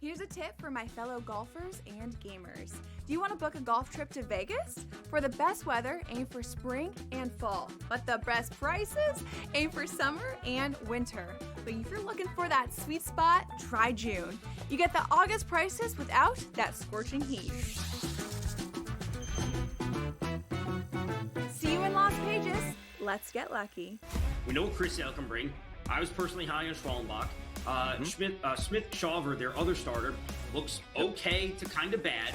Here's a tip for my fellow golfers and gamers. Do you want to book a golf trip to Vegas? For the best weather, aim for spring and fall. But the best prices, aim for summer and winter. But if you're looking for that sweet spot, try June. You get the August prices without that scorching heat. See you in Las Vegas. Let's get lucky. We know what Chris Sale can bring. I was personally high on Schwallenbach. Smith Shawver, their other starter, looks okay to kind of bad.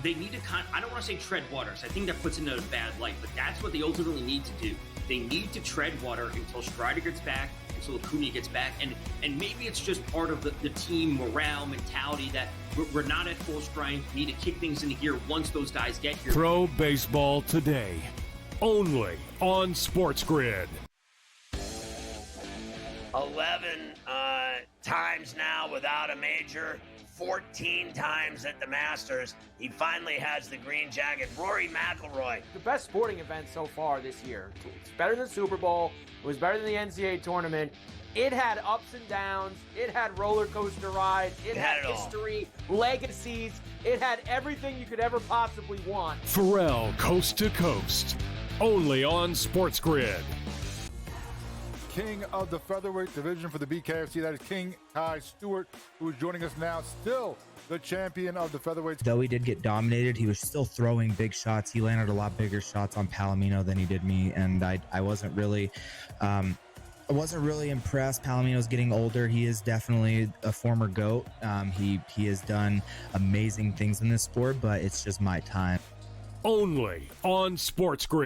They need to I don't want to say tread water, so I think that puts it in a bad light, but that's what they ultimately need to do. They need to tread water until Strider gets back, until Acuna gets back, and maybe it's just part of the team morale mentality that we're not at full strength, need to kick things into gear once those guys get here. Pro Baseball Today, only on SportsGrid. 11 times now without a major, 14 times at the Masters. He finally has the green jacket. Rory McIlroy. The best sporting event so far this year. It's better than Super Bowl. It was better than the NCAA tournament. It had ups and downs. It had roller coaster rides. It had history, legacies. It had everything you could ever possibly want. Pharrell, Coast to Coast, only on SportsGrid. King of the featherweight division for the BKFC. That is King Kai Stewart, who is joining us now, still the champion of the featherweight. Though he did get dominated, he was still throwing big shots. He landed a lot bigger shots on Palomino than he did me, and I wasn't really impressed. Palomino's getting older. He is definitely a former GOAT. He has done amazing things in this sport, but it's just my time. Only on SportsGrid.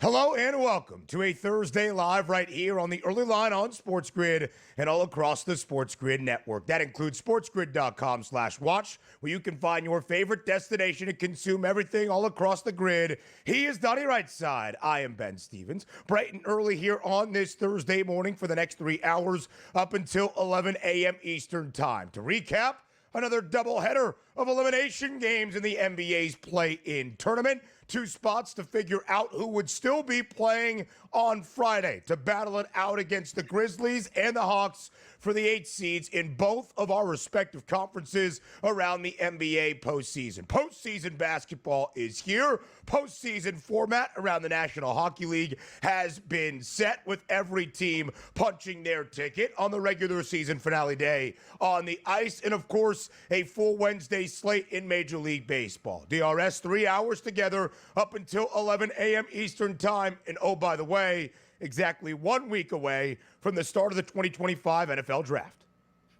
Hello and welcome to a Thursday Live right here on the Early Line on SportsGrid and all across the SportsGrid network. That includes sportsgrid.com/watch, where you can find your favorite destination to consume everything all across the grid. He is Donnie Rightside. I am Ben Stevens. Bright and early here on this Thursday morning for the next 3 hours up until 11 a.m. Eastern Time. To recap, another doubleheader of elimination games in the NBA's play-in tournament. 2 spots to figure out who would still be playing on Friday to battle it out against the Grizzlies and the Hawks for the 8 seeds in both of our respective conferences around the NBA postseason. Postseason basketball is here. Postseason format around the National Hockey League has been set with every team punching their ticket on the regular season finale day on the ice. And, of course, a full Wednesday slate in Major League Baseball. DRS 3 hours together up until 11 a.m. Eastern Time. And, oh, by the way, exactly 1 week away from the start of the 2025 NFL Draft.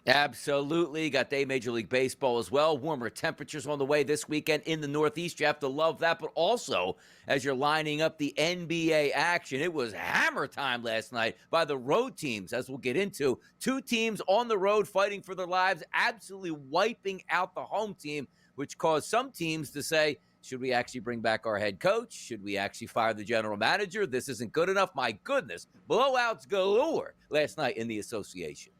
Absolutely. Got day Major League Baseball as well. Warmer temperatures on the way this weekend in the Northeast. You have to love that. But also, as you're lining up the NBA action, it was hammer time last night by the road teams, as we'll get into. 2 teams on the road fighting for their lives, absolutely wiping out the home team, which caused some teams to say, should we actually bring back our head coach? Should we actually fire the general manager? This isn't good enough. My goodness. Blowouts galore last night in the association.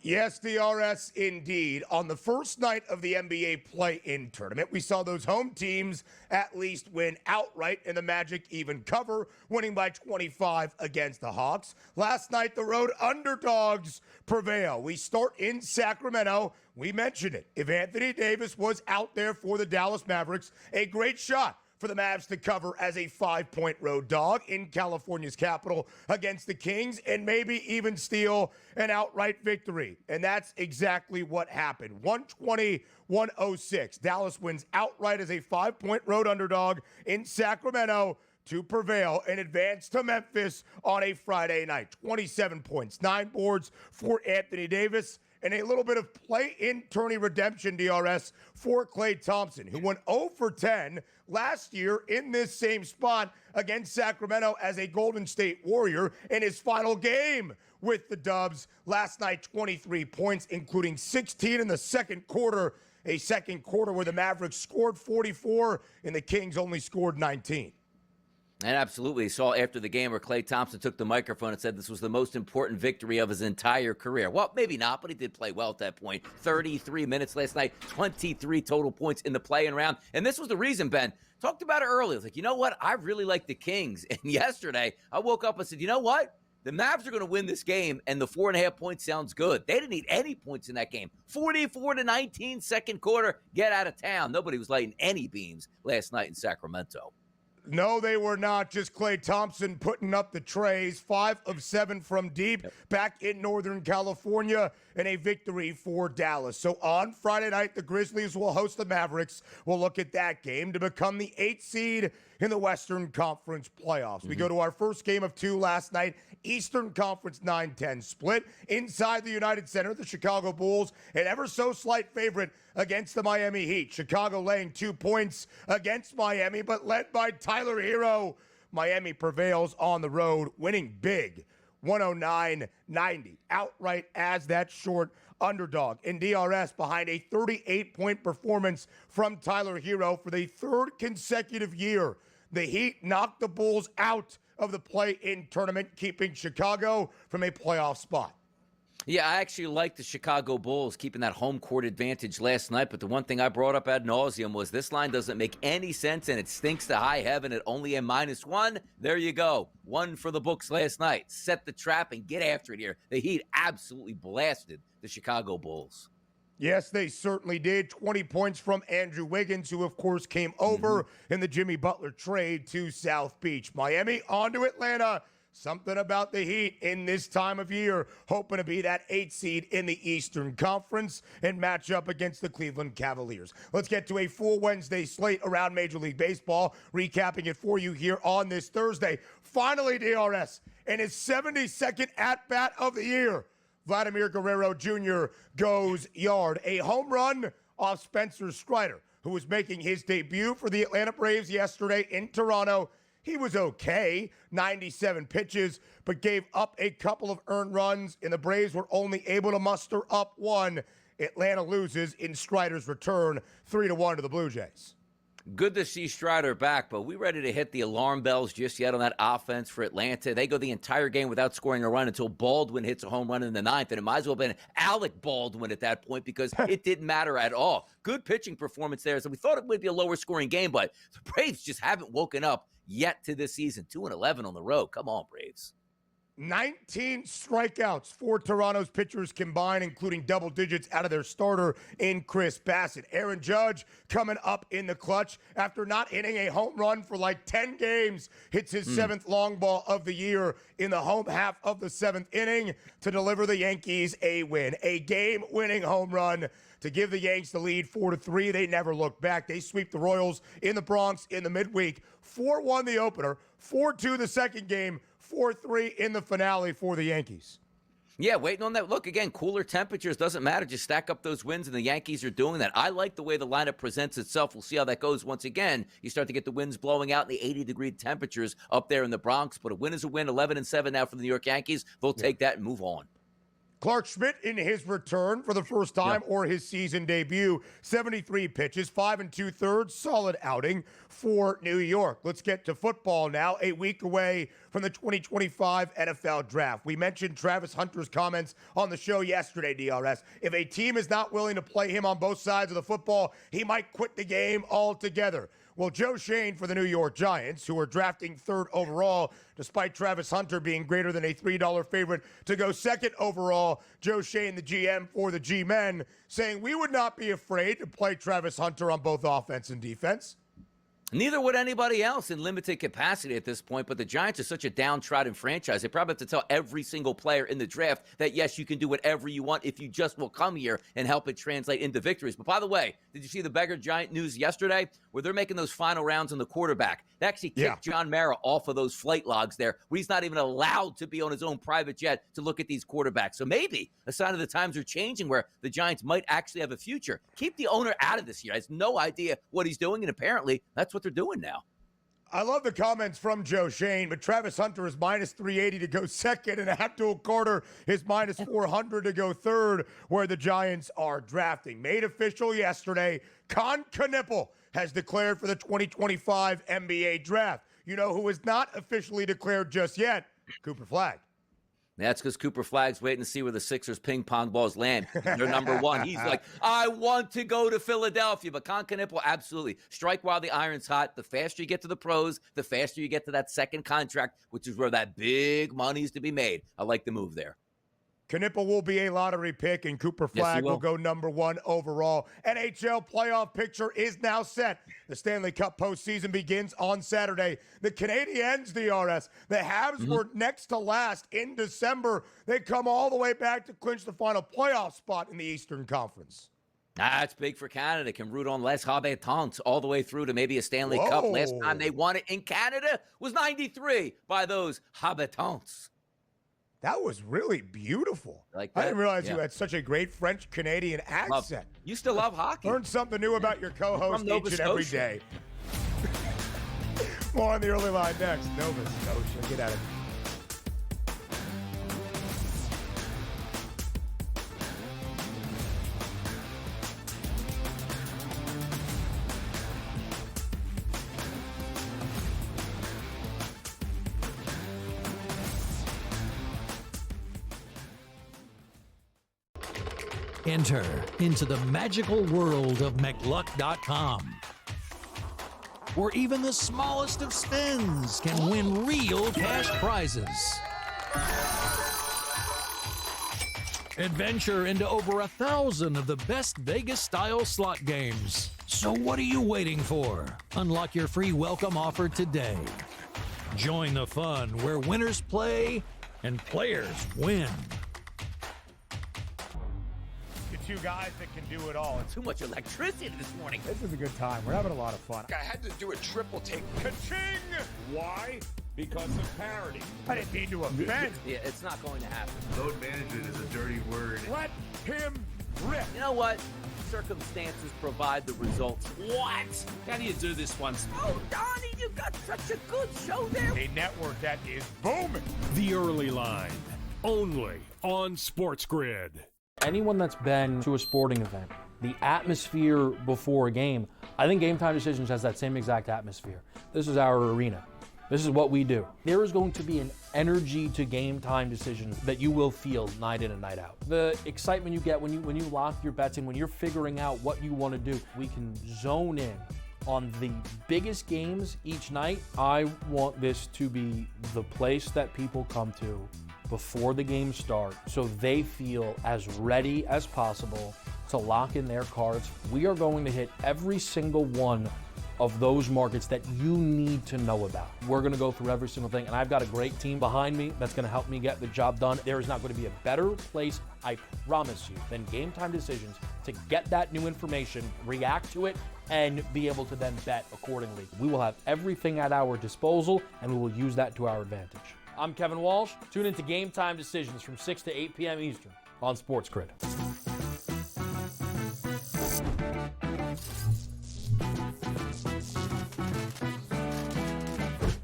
Yes, DRS, indeed. On the first night of the NBA play-in tournament, we saw those home teams at least win outright, and the Magic even cover, winning by 25 against the Hawks. Last night, the road underdogs prevail. We start in Sacramento. We mentioned it. If Anthony Davis was out there for the Dallas Mavericks, a great shot for the Mavs to cover as a 5-point road dog in California's capital against the Kings and maybe even steal an outright victory. And that's exactly what happened. 120-106. Dallas wins outright as a 5-point road underdog in Sacramento to prevail and advance to Memphis on a Friday night. 27 points, 9 boards for Anthony Davis, and a little bit of play-in tourney redemption, DRS, for Klay Thompson, who went 0 for 10 last year in this same spot against Sacramento as a Golden State Warrior in his final game with the Dubs. Last night, 23 points, including 16 in the second quarter. a second quarter where the Mavericks scored 44 and the Kings only scored 19. And absolutely saw after the game where Klay Thompson took the microphone and said this was the most important victory of his entire career. Well, maybe not, but he did play well at that point. 33 minutes last night, 23 total points in the play-in round. And this was the reason, Ben, talked about it earlier. I was like, you know what? I really like the Kings. And yesterday, I woke up and said, you know what? The Mavs are going to win this game, and the 4.5 points sounds good. They didn't need any points in that game. 44-19, second quarter, get out of town. Nobody was lighting any beams last night in Sacramento. No, they were not. Just Klay Thompson putting up the trays. 5 of 7 from deep back in Northern California, and a victory for Dallas. So on Friday night, the Grizzlies will host the Mavericks. We'll look at that game to become the 8th seed in the Western Conference playoffs. We go to our first game of 2 last night. Eastern Conference 9-10 split. Inside the United Center, the Chicago Bulls, an ever so slight favorite against the Miami Heat. Chicago laying 2 points against Miami, but led by Tyler Hero. Miami prevails on the road, winning big, 109-90, outright as that short underdog. In DRS, behind a 38-point performance from Tyler Hero for the 3rd consecutive year, the Heat knocked the Bulls out of the play-in tournament, keeping Chicago from a playoff spot. Yeah, I actually like the Chicago Bulls keeping that home court advantage last night, but the one thing I brought up ad nauseum was this line doesn't make any sense, and it stinks to high heaven at only a -1. There you go. 1 for the books last night. Set the trap and get after it here. The Heat absolutely blasted the Chicago Bulls. Yes, they certainly did. 20 points from Andrew Wiggins, who, of course, came over in the Jimmy Butler trade to South Beach. Miami on to Atlanta. Something about the Heat in this time of year, hoping to be that 8th seed in the Eastern Conference and match up against the Cleveland Cavaliers. Let's get to a full Wednesday slate around Major League Baseball, recapping it for you here on this Thursday. Finally, DRS, in his 72nd at-bat of the year, Vladimir Guerrero Jr. goes yard. A home run off Spencer Strider, who was making his debut for the Atlanta Braves yesterday in Toronto. He was okay, 97 pitches, but gave up a couple of earned runs, and the Braves were only able to muster up 1. Atlanta loses in Strider's return, 3-1 to the Blue Jays. Good to see Strider back, but we ready to hit the alarm bells just yet on that offense for Atlanta? They go the entire game without scoring a run until Baldwin hits a home run in the 9th, and it might as well have been Alec Baldwin at that point because it didn't matter at all. Good pitching performance there. So we thought it would be a lower scoring game, but the Braves just haven't woken up yet to this season. 2-11 on the road. Come on, Braves. 19 strikeouts for Toronto's pitchers combined, including double digits out of their starter in Chris Bassett. Aaron Judge coming up in the clutch after not hitting a home run for like 10 games. Hits his 7th long ball of the year in the home half of the 7th inning to deliver the Yankees a win. A game-winning home run to give the Yanks the lead 4-3. They never look back. They sweep the Royals in the Bronx in the midweek. 4-1 the opener, 4-2 the second game, 4-3 in the finale for the Yankees. Yeah, waiting on that. Look, again, cooler temperatures, doesn't matter. Just stack up those wins, and the Yankees are doing that. I like the way the lineup presents itself. We'll see how that goes once again. You start to get the winds blowing out in the 80-degree temperatures up there in the Bronx, but a win is a win. 11-7 now for the New York Yankees. They'll take that and move on. Clark Schmidt in his return for the first time or his season debut. 73 pitches, 5 2/3, solid outing for New York. Let's get to football now, a week away from the 2025 NFL Draft. We mentioned Travis Hunter's comments on the show yesterday, DRS. If a team is not willing to play him on both sides of the football, he might quit the game altogether. Well, Joe Shane for the New York Giants, who are drafting 3rd overall, despite Travis Hunter being greater than a $3 favorite to go 2nd overall. Joe Shane, the GM for the G-Men, saying we would not be afraid to play Travis Hunter on both offense and defense. Neither would anybody else in limited capacity at this point, but the Giants are such a downtrodden franchise. They probably have to tell every single player in the draft that, yes, you can do whatever you want if you just will come here and help it translate into victories. But by the way, did you see the Beggar Giant news yesterday where they're making those final rounds on the quarterback? They actually kicked John Mara off of those flight logs there where he's not even allowed to be on his own private jet to look at these quarterbacks. So maybe a sign of the times are changing where the Giants might actually have a future. Keep the owner out of this year. He has no idea what he's doing, and apparently that's what they're doing now. I love the comments from Joe Shane, but Travis Hunter is minus 380 to go second, and Abdul Carter is minus 400 to go third, where the Giants are drafting. Made official yesterday, Con Knipple has declared for the 2025 NBA draft. You know who is not officially declared just yet? Cooper Flagg. That's because Cooper Flagg's waiting to see where the Sixers ping pong balls land. They're number one. He's like, I want to go to Philadelphia. But Con Knipple, absolutely. Strike while the iron's hot. The faster you get to the pros, the faster you get to that second contract, which is where that big money is to be made. I like the move there. Knipple will be a lottery pick, and Cooper Flagg will go number 1 overall. NHL playoff picture is now set. The Stanley Cup postseason begins on Saturday. The Canadiens, DRS, the Habs were next to last in December. They come all the way back to clinch the final playoff spot in the Eastern Conference. That's big for Canada. Can root on Les Habitants all the way through to maybe a Stanley Cup. Last time they won it in Canada was 93 by those Habitants. That was really beautiful. Like that? I didn't realize you had such a great French-Canadian accent. You still love hockey. Learn something new about your co-host each and every day. More on the early line next. Nova Scotia. Get out of here. Enter into the magical world of McLuck.com, where even the smallest of spins can win real cash prizes. Adventure into over 1,000 of the best Vegas-style slot games. So what are you waiting for? Unlock your free welcome offer today. Join the fun where winners play and players win. Two guys that can do it all. Too much electricity this morning. This is a good time. We're having a lot of fun. I had to do a triple take. Ka-ching! Why? Because of parity. I didn't mean to offend. Yeah, it's not going to happen. Load management is a dirty word. Let him rip. You know what? Circumstances provide the results. What? How do you do this one? Oh, Donnie, you got such a good show there. A network that is booming. The Early Line, only on SportsGrid. Anyone that's been to a sporting event, the atmosphere before a game, I think Game Time Decisions has that same exact atmosphere. This is our arena. This is what we do. There is going to be an energy to Game Time Decisions that you will feel night in and night out. The excitement you get when you lock your bets in, when you're figuring out what you want to do, we can zone in on the biggest games each night. I want this to be the place that people come to before the games start so they feel as ready as possible to lock in their cards. We are going to hit every single one of those markets that you need to know about. We're gonna go through every single thing, and I've got a great team behind me that's gonna help me get the job done. There is not gonna be a better place, I promise you, than Game Time Decisions to get that new information, react to it, and be able to then bet accordingly. We will have everything at our disposal, and we will use that to our advantage. I'm Kevin Walsh. Tune into Game Time Decisions from 6 to 8 p.m. Eastern on SportsGrid.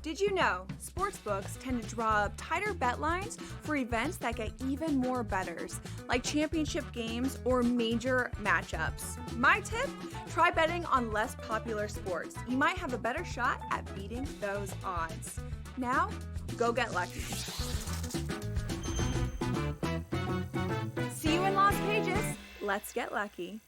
Did you know sportsbooks tend to draw up tighter bet lines for events that get even more bettors, like championship games or major matchups? My tip, try betting on less popular sports. You might have a better shot at beating those odds. Now, go get lucky. See you in Las Cages. Let's get lucky.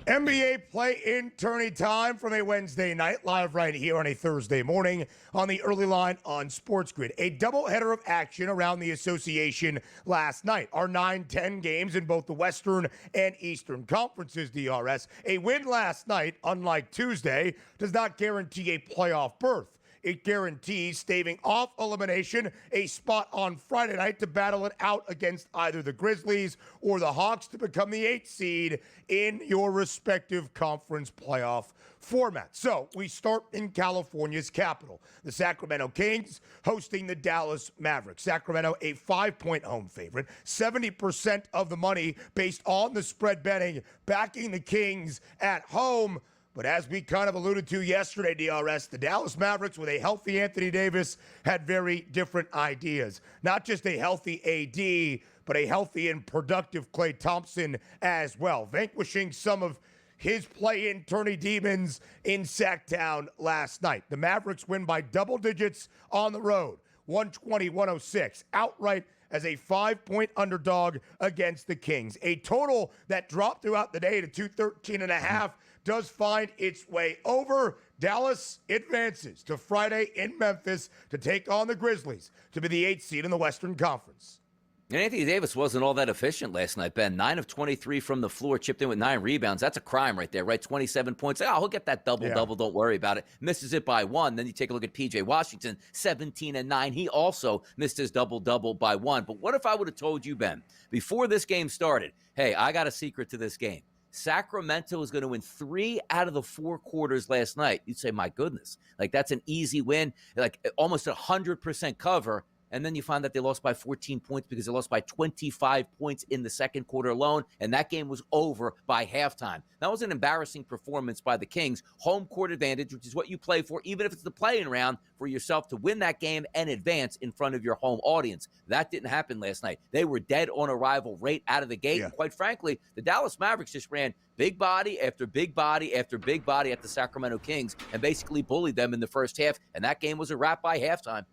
NBA play-in tourney time from a Wednesday night, live right here on a Thursday morning on the Early Line on SportsGrid. A doubleheader of action around the association last night. Our 9-10 games in both the Western and Eastern Conferences, DRS. A win last night, unlike Tuesday, does not guarantee a playoff berth. it guarantees staving off elimination, a spot on Friday night to battle it out against either the Grizzlies or the Hawks to become the 8th seed in your respective conference playoff format. So we start in California's capital. The Sacramento Kings hosting the Dallas Mavericks. Sacramento, a 5-point home favorite. 70% of the money based on the spread betting backing the Kings at home. But as we kind of alluded to yesterday, DRS, the Dallas Mavericks with a healthy Anthony Davis had very different ideas. Not just a healthy AD, but a healthy and productive Klay Thompson as well, vanquishing some of his play-in tourney demons in Sacktown last night. The Mavericks win by double digits on the road, 120-106, outright as a 5-point underdog against the Kings. A total that dropped throughout the day to 213.5 does find its way over. Dallas advances to Friday in Memphis to take on the Grizzlies to be the 8th seed in the Western Conference. And Anthony Davis wasn't all that efficient last night, Ben. 9 of 23 from the floor, chipped in with 9 rebounds. That's a crime right there, right? 27 points. Oh, he'll get that double-double. Don't worry about it. Misses it by 1. Then you take a look at P.J. Washington, 17 and 9. He also missed his double-double by 1. But what if I would have told you, Ben, before this game started, hey, I got a secret to this game. Sacramento is going to win 3 out of the 4 quarters last night. You'd say, my goodness, like that's an easy win, like almost 100% cover. And then you find that they lost by 14 points because they lost by 25 points in the second quarter alone, and that game was over by halftime. That was an embarrassing performance by the Kings. Home court advantage, which is what you play for, even if it's the play-in round, for yourself to win that game and advance in front of your home audience. That didn't happen last night. They were dead on arrival right out of the gate. Yeah. And quite frankly, the Dallas Mavericks just ran big body after big body after big body at the Sacramento Kings and basically bullied them in the first half, and that game was a wrap by halftime.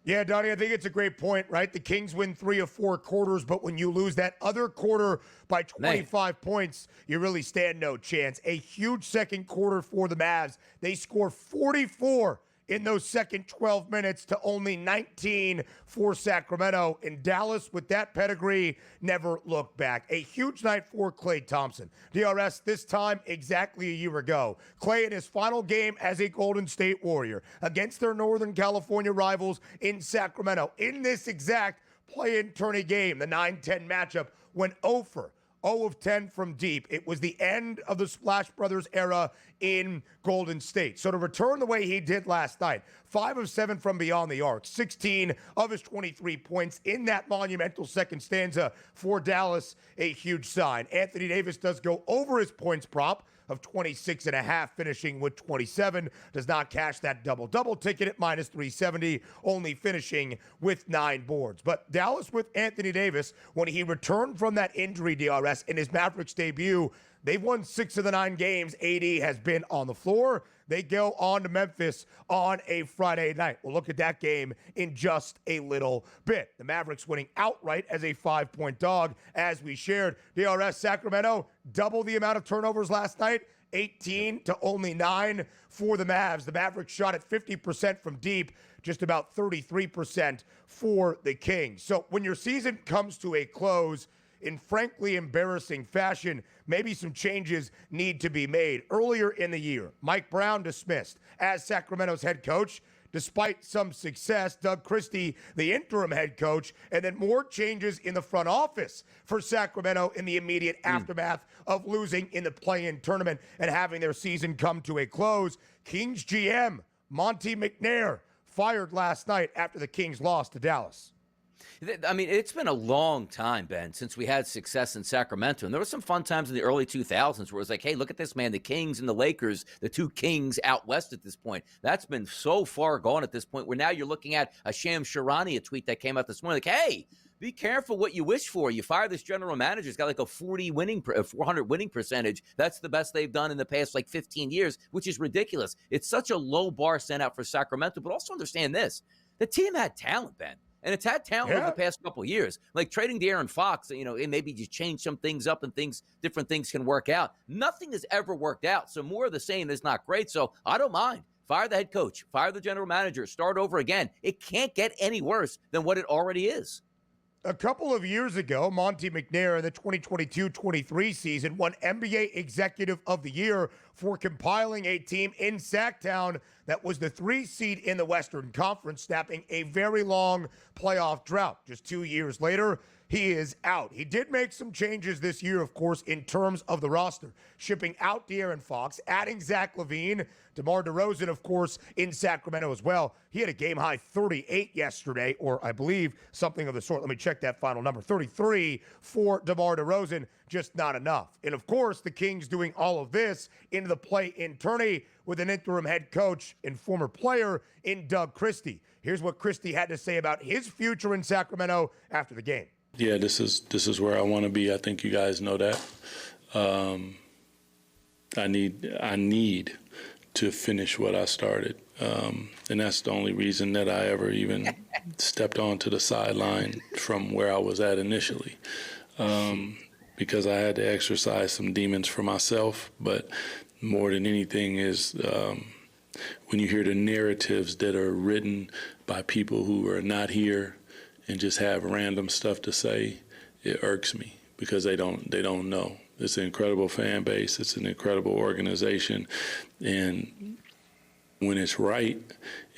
Yeah, Donnie, I think it's a great point, right? The Kings win 3 of 4 quarters, but when you lose that other quarter by 25 points, you really stand no chance. A huge second quarter for the Mavs. They score 44 in those second 12 minutes to only 19 for Sacramento. And Dallas, with that pedigree, never looked back. A huge night for Klay Thompson. DRS, this time exactly a year ago. Klay in his final game as a Golden State Warrior against their Northern California rivals in Sacramento. In this exact play-in tourney game, the 9-10 matchup, went 0 of 10 from deep. It was the end of the Splash Brothers era in Golden State. So to return the way he did last night, 5 of 7 from beyond the arc, 16 of his 23 points in that monumental second stanza for Dallas, a huge sign. Anthony Davis does go over his points prop of 26.5, finishing with 27. Does not cash that double-double ticket at minus 370, only finishing with 9 boards. But Dallas with Anthony Davis, when he returned from that injury, DRS, in his Mavericks debut, they've won 6 of the 9 games AD has been on the floor. They go on to Memphis on a Friday night. We'll look at that game in just a little bit. The Mavericks winning outright as a 5-point dog, as we shared. DRS Sacramento, double the amount of turnovers last night, 18 to only 9 for the Mavs. The Mavericks shot at 50% from deep, just about 33% for the Kings. So when your season comes to a close, in frankly embarrassing fashion, maybe some changes need to be made. Earlier in the year, Mike Brown dismissed as Sacramento's head coach. Despite some success, Doug Christie, the interim head coach, and then more changes in the front office for Sacramento in the immediate aftermath of losing in the play-in tournament and having their season come to a close. Kings GM Monty McNair fired last night after the Kings lost to Dallas. I mean, it's been a long time, Ben, since we had success in Sacramento. And there were some fun times in the early 2000s where it was like, hey, look at this, man. The Kings and the Lakers, the 2 kings out west at this point. That's been so far gone at this point where now you're looking at a Shams Charania tweet that came out this morning. Like, hey, be careful what you wish for. You fire this general manager. He's got like a 400 winning percentage. That's the best they've done in the past like 15 years, which is ridiculous. It's such a low bar sent out for Sacramento. But also understand this. The team had talent, Ben. And it's had talent over the past couple of years. Like trading De'Aaron Fox, you know, and maybe just change some things up and different things can work out. Nothing has ever worked out. So more of the same is not great. So I don't mind. Fire the head coach. Fire the general manager. Start over again. It can't get any worse than what it already is. A couple of years ago, Monty McNair in the 2022-23 season won NBA Executive of the Year for compiling a team in Sacktown that was the 3 seed in the Western Conference, snapping a very long playoff drought. Just 2 years later, he is out. He did make some changes this year, of course, in terms of the roster, shipping out De'Aaron Fox, adding Zach LaVine, DeMar DeRozan, of course, in Sacramento as well. He had a game-high 38 yesterday, or I believe something of the sort. Let me check that final number. 33 for DeMar DeRozan, just not enough. And, of course, the Kings doing all of this into the play-in tourney with an interim head coach and former player in Doug Christie. Here's what Christie had to say about his future in Sacramento after the game. Yeah, this is where I want to be. I think you guys know that. I need to finish what I started, and that's the only reason that I ever even stepped onto the sideline from where I was at initially, because I had to exercise some demons for myself. But more than anything is when you hear the narratives that are written by people who are not here and just have random stuff to say, it irks me because they don't know. It's an incredible fan base. It's an incredible organization. And when it's right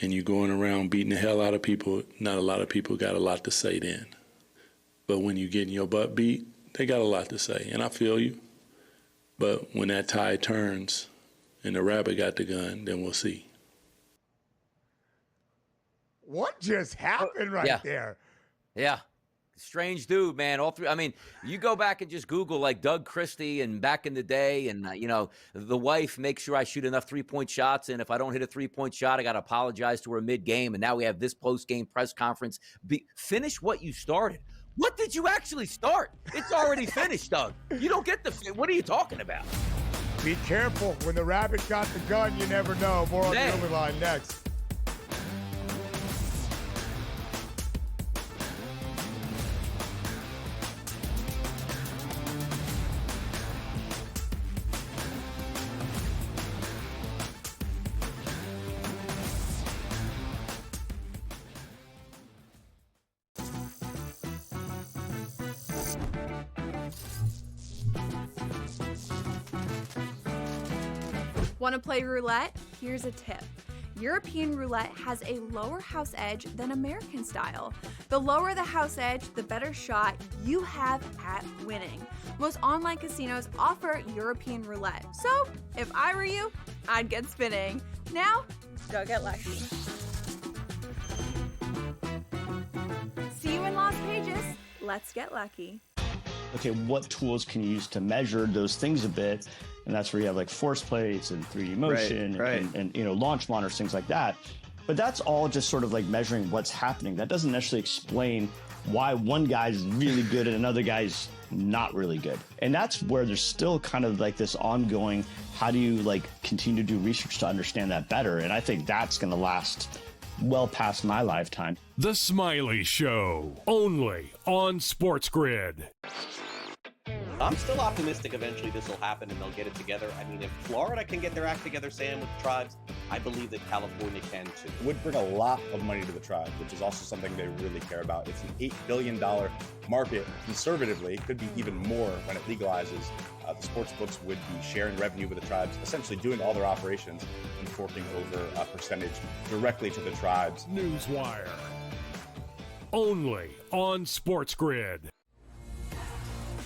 and you're going around beating the hell out of people, not a lot of people got a lot to say then. But when you're getting your butt beat, they got a lot to say. And I feel you. But when that tide turns and the rabbit got the gun, then we'll see. What just happened right there? Yeah. Strange dude, man. All three. I mean, you go back and just Google like Doug Christie and back in the day, and the wife makes sure I shoot enough 3-point shots, and if I don't hit a 3-point shot, I got to apologize to her mid-game. And now we have this post-game press conference. Finish what you started. What did you actually start? It's already finished, Doug. You don't get the. What are you talking about? Be careful. When the rabbit got the gun, you never know. More on the early line next. Want to play roulette? Here's a tip. European roulette has a lower house edge than American style. The lower the house edge, the better shot you have at winning. Most online casinos offer European roulette. So, if I were you, I'd get spinning. Now, go get lucky. See you in Las Vegas. Let's get lucky. Okay, what tools can you use to measure those things a bit? And that's where you have like force plates and 3D motion and launch monitors, things like that. But that's all just sort of like measuring what's happening. That doesn't necessarily explain why one guy's really good and another guy's not really good. And that's where there's still kind of like this ongoing, how do you like continue to do research to understand that better? And I think that's going to last well past my lifetime. The Smiley Show, only on SportsGrid. I'm still optimistic eventually this will happen and they'll get it together. I mean, if Florida can get their act together, Sam, with the tribes, I believe that California can too. It would bring a lot of money to the tribes, which is also something they really care about. It's an $8 billion market. Conservatively, it could be even more when it legalizes. The sports books would be sharing revenue with the tribes, essentially doing all their operations and forking over a percentage directly to the tribes. Newswire, only on SportsGrid.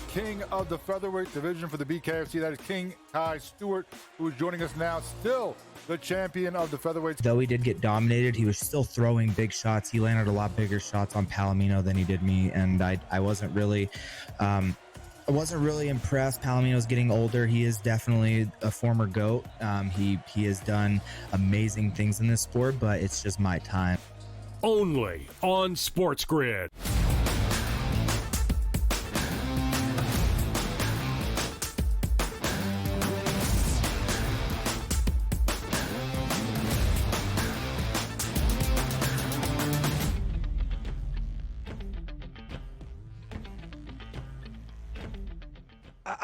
King of the featherweight division for the BKFC, that is King Kai Stewart, who is joining us now, still the champion of the featherweight. Though he did get dominated, he was still throwing big shots. He landed a lot bigger shots on Palomino than he did me, and I wasn't really impressed. Palomino's getting older. He is definitely a former GOAT. He has done amazing things in this sport, but it's just my time. Only on SportsGrid.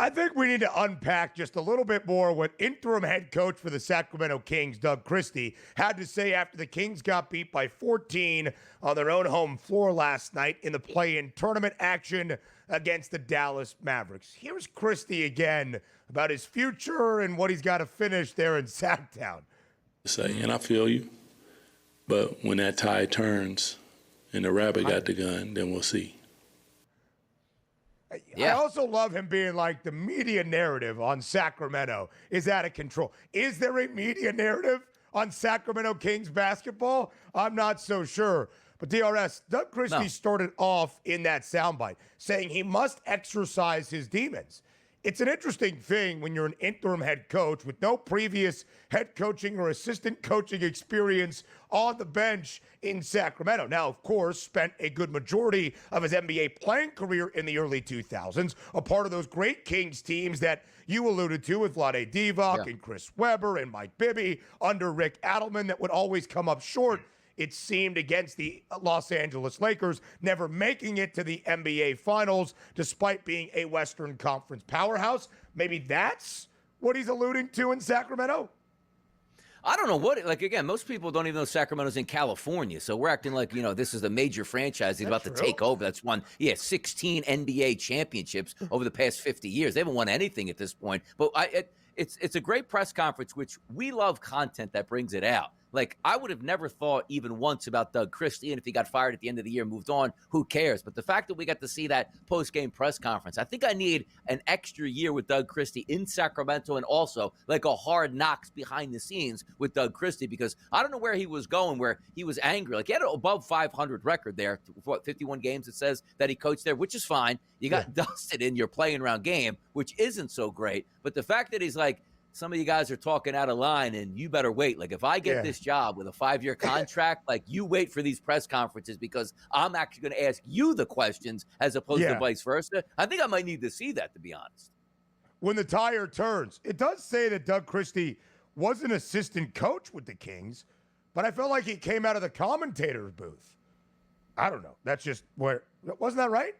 I think we need to unpack just a little bit more what interim head coach for the Sacramento Kings, Doug Christie, had to say after the Kings got beat by 14 on their own home floor last night in the play-in tournament action against the Dallas Mavericks. Here's Christie again about his future and what he's got to finish there in Sacktown. And I feel you, but when that tide turns and the rabbit got the gun, then we'll see. I also love him being like, the media narrative on Sacramento is out of control. Is there a media narrative on Sacramento Kings basketball? I'm not so sure. But DRS, Doug Christie started off in that soundbite saying he must exercise his demons. It's an interesting thing when you're an interim head coach with no previous head coaching or assistant coaching experience on the bench in Sacramento. Now, of course, spent a good majority of his NBA playing career in the early 2000s, a part of those great Kings teams that you alluded to with Vlade Divac and Chris Webber and Mike Bibby under Rick Adelman that would always come up short, it seemed, against the Los Angeles Lakers, never making it to the NBA Finals despite being a Western Conference powerhouse. Maybe that's what he's alluding to in Sacramento? I don't know what, like, again, most people don't even know Sacramento's in California, so we're acting like, this is a major franchise he's about to take over. That's won, 16 NBA championships over the past 50 years. They haven't won anything at this point, but it's a great press conference, which we love content that brings it out. Like, I would have never thought even once about Doug Christie, and if he got fired at the end of the year and moved on, who cares? But the fact that we got to see that post-game press conference, I think I need an extra year with Doug Christie in Sacramento, and also like a hard knocks behind the scenes with Doug Christie, because I don't know where he was going, where he was angry. Like, he had an above 500 record there, 51 games it says that he coached there, which is fine. You got dusted in your playing round game, which isn't so great. But the fact that he's like, some of you guys are talking out of line, and you better wait. Like, if I get this job with a 5-year contract, like, you wait for these press conferences, because I'm actually going to ask you the questions as opposed to vice versa. I think I might need to see that, to be honest. When the tire turns, it does say that Doug Christie was an assistant coach with the Kings, but I felt like he came out of the commentator's booth. I don't know. That's just where, wasn't that right?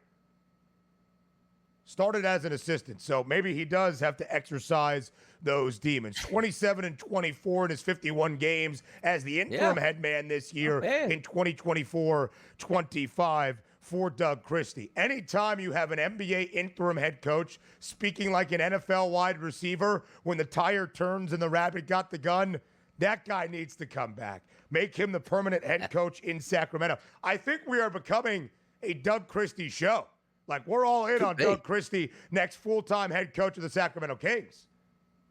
Started as an assistant, so maybe he does have to exercise those demons. 27-24 in his 51 games as the interim head man this year in 2024-25 for Doug Christie. Anytime you have an NBA interim head coach speaking like an NFL wide receiver when the tire turns and the rabbit got the gun, that guy needs to come back. Make him the permanent head coach in Sacramento. I think we are becoming a Doug Christie show. Like, we're all in on Doug Christie, next full-time head coach of the Sacramento Kings.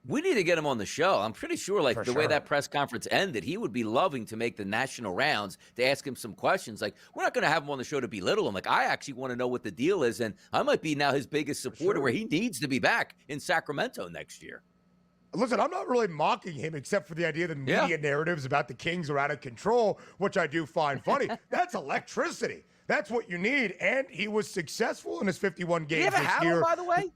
We need to get him on the show. I'm pretty sure, like, way that press conference ended, he would be loving to make the national rounds to ask him some questions. Like, we're not going to have him on the show to belittle him. Like, I actually want to know what the deal is, and I might be now his biggest supporter where he needs to be back in Sacramento next year. Listen, I'm not really mocking him except for the idea that media narratives about the Kings are out of control, which I do find funny. That's electricity. That's what you need, and he was successful in his 51 games this year. Did he have a hat on, by the way?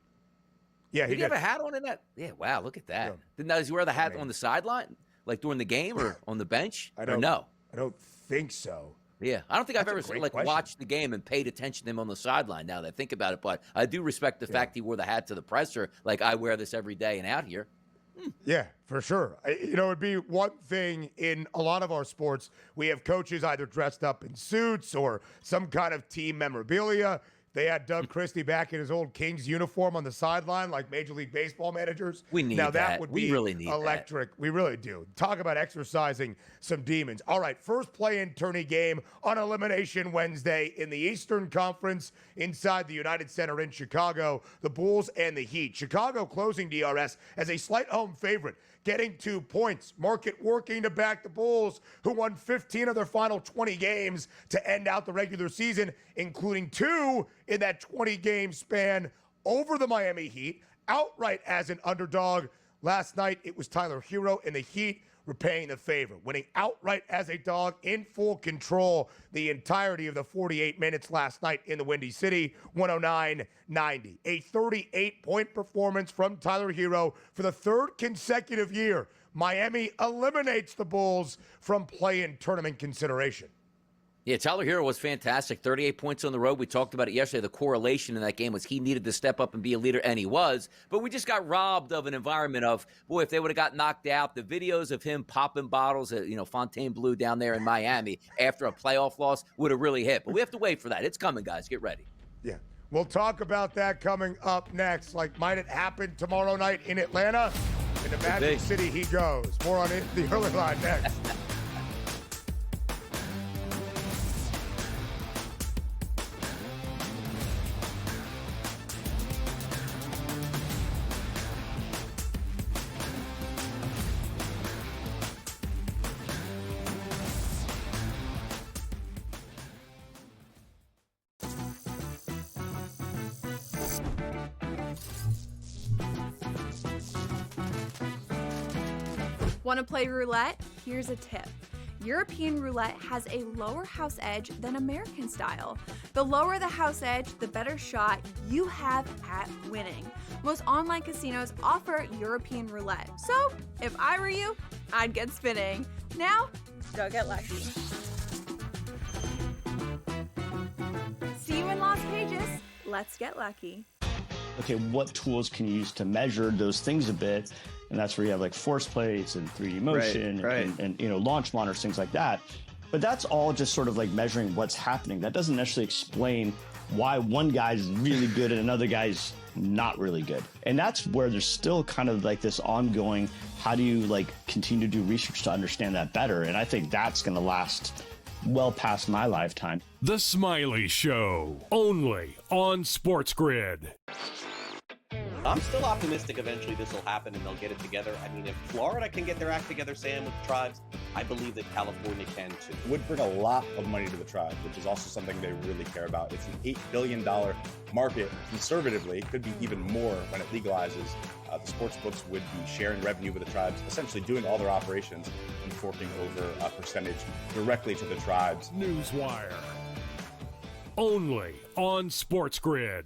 Yeah, did he have a hat on in that? Yeah, wow, look at that. Does he wear the hat on the sideline, like during the game or on the bench? I don't think so. Yeah, I don't think I've ever watched the game and paid attention to him on the sideline now that I think about it, but I do respect the fact he wore the hat to the presser. Like, I wear this every day and out here. Yeah, for sure. It'd be one thing in a lot of our sports. We have coaches either dressed up in suits or some kind of team memorabilia. They had Doug Christie back in his old Kings uniform on the sideline like Major League Baseball managers. We need now, that. Would we be really need electric. That. We really do. Talk about exercising some demons. All right, first play-in tourney game on Elimination Wednesday in the Eastern Conference inside the United Center in Chicago, the Bulls and the Heat. Chicago closing DRS as a slight home favorite, getting 2 points. Market working to back the Bulls, who won 15 of their final 20 games to end out the regular season, including 2 in that 20-game span over the Miami Heat, outright as an underdog. Last night, it was Tyler Hero and the Heat repaying the favor, winning outright as a dog in full control the entirety of the 48 minutes last night in the Windy City, 109-90. A 38-point performance from Tyler Hero for the third consecutive year. Miami eliminates the Bulls from play-in tournament consideration. Yeah, Tyler Hero was fantastic. 38 points on the road. We talked about it yesterday. The correlation in that game was he needed to step up and be a leader, and he was. But we just got robbed of an environment of, boy, if they would have got knocked out, the videos of him popping bottles at, Fontainebleau down there in Miami after a playoff loss would have really hit. But we have to wait for that. It's coming, guys. Get ready. Yeah. We'll talk about that coming up next. Like, might it happen tomorrow night in Atlanta? In the Magic City he goes. More on it, the early line next. Want to play roulette? Here's a tip. European roulette has a lower house edge than American style. The lower the house edge, the better shot you have at winning. Most online casinos offer European roulette. So, if I were you, I'd get spinning. Now, go get lucky. See you in Las Vegas. Let's get lucky. Okay, what tools can you use to measure those things a bit? And that's where you have like force plates and 3D motion and launch monitors, things like that. But that's all just sort of like measuring what's happening. That doesn't necessarily explain why one guy's really good and another guy's not really good. And that's where there's still kind of like this ongoing, how do you like continue to do research to understand that better? And I think that's going to last well past my lifetime. The Smiley Show, only on SportsGrid. I'm still optimistic eventually this will happen and they'll get it together. I mean, if Florida can get their act together, Sam, with the tribes, I believe that California can too. It would bring a lot of money to the tribes, which is also something they really care about. It's an $8 billion market. Conservatively, it could be even more when it legalizes. The sports books would be sharing revenue with the tribes, essentially doing all their operations and forking over a percentage directly to the tribes. Newswire, only on SportsGrid.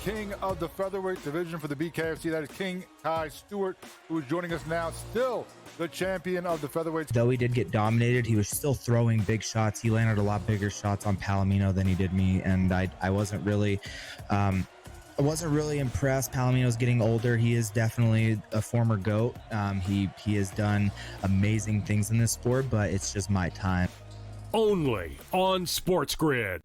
King of the featherweight division for the BKFC, that is King Kai Stewart, who is joining us now, still the champion of the featherweights. Though he did get dominated, he was still throwing big shots. He landed a lot bigger shots on Palomino than he did me, and I wasn't really impressed. Palomino's getting older. He is definitely a former GOAT. He has done amazing things in this sport, but it's just my time. Only on SportsGrid.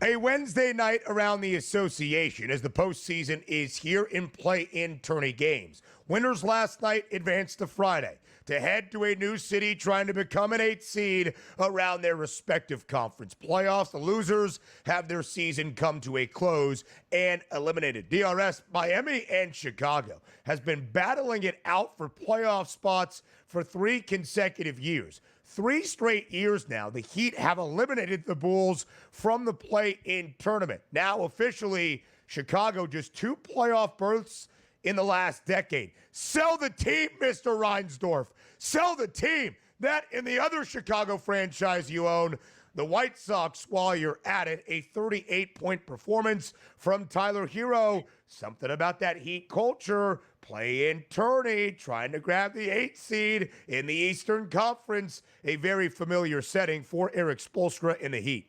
A Wednesday night around the association as the postseason is here in play-in tourney games. Winners last night advanced to Friday to head to a new city trying to become an 8th seed around their respective conference playoffs. The losers have their season come to a close and eliminated. DRS, Miami, and Chicago has been battling it out for playoff spots for 3 consecutive years. 3 straight years now, the Heat have eliminated the Bulls from the play-in tournament. Now, officially, Chicago just 2 playoff berths in the last decade. Sell the team, Mr. Reinsdorf. Sell the team. That and the other Chicago franchise you own, the White Sox, while you're at it. A 38-point performance from Tyler Hero. Something about that Heat culture. Play-in tourney, trying to grab the 8th seed in the Eastern Conference. A very familiar setting for Eric Spoelstra in the Heat.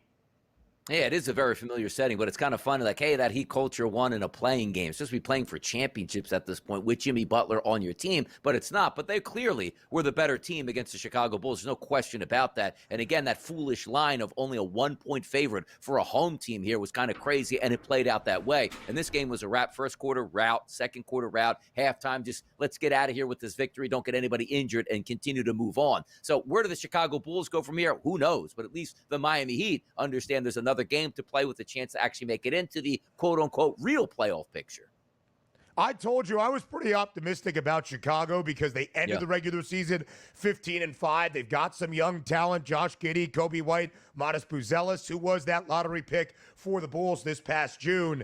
Yeah, it is a very familiar setting, but it's kind of fun. Like, hey, that Heat culture won in a playing game. It's supposed to be playing for championships at this point with Jimmy Butler on your team, but it's not. But they clearly were the better team against the Chicago Bulls. There's no question about that. And again, that foolish line of only a 1-point favorite for a home team here was kind of crazy, and it played out that way. And this game was a wrap. First quarter rout, second quarter rout, halftime. Just let's get out of here with this victory. Don't get anybody injured and continue to move on. So where do the Chicago Bulls go from here? Who knows? But at least the Miami Heat understand there's another game to play with a chance to actually make it into the quote-unquote real playoff picture. I told you I was pretty optimistic about Chicago because they ended the regular season 15-5. They've got some young talent, Josh Giddey, Kobe White, Modest Buzelis, who was that lottery pick for the Bulls this past June.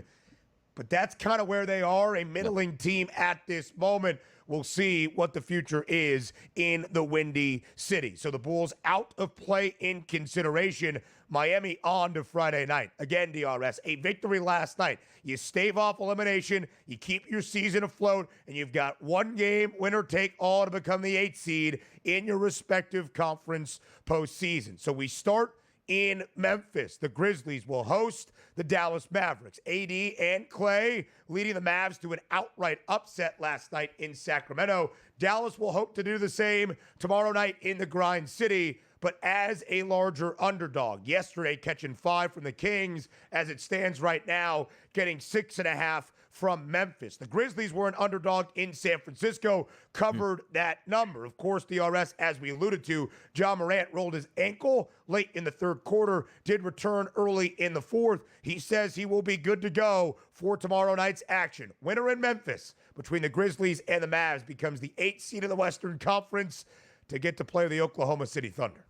but that's kind of where they are, a middling team at this moment. We'll see what the future is in the Windy City. So the Bulls out of play in consideration. Miami on to Friday night. Again, DRS, a victory last night. You stave off elimination, you keep your season afloat, and you've got one game, winner take all, to become the 8th seed in your respective conference postseason. So we start in Memphis. The Grizzlies will host the Dallas Mavericks. AD and Clay leading the Mavs to an outright upset last night in Sacramento. Dallas will hope to do the same tomorrow night in the Grind City, but as a larger underdog. Yesterday, catching 5 from the Kings. As it stands right now, getting 6.5 from Memphis. The Grizzlies were an underdog in San Francisco, covered that number. Of course, DRS, as we alluded to, Ja Morant rolled his ankle late in the third quarter, did return early in the fourth. He says he will be good to go for tomorrow night's action. Winner in Memphis between the Grizzlies and the Mavs becomes the 8th seed in the Western Conference to get to play the Oklahoma City Thunder.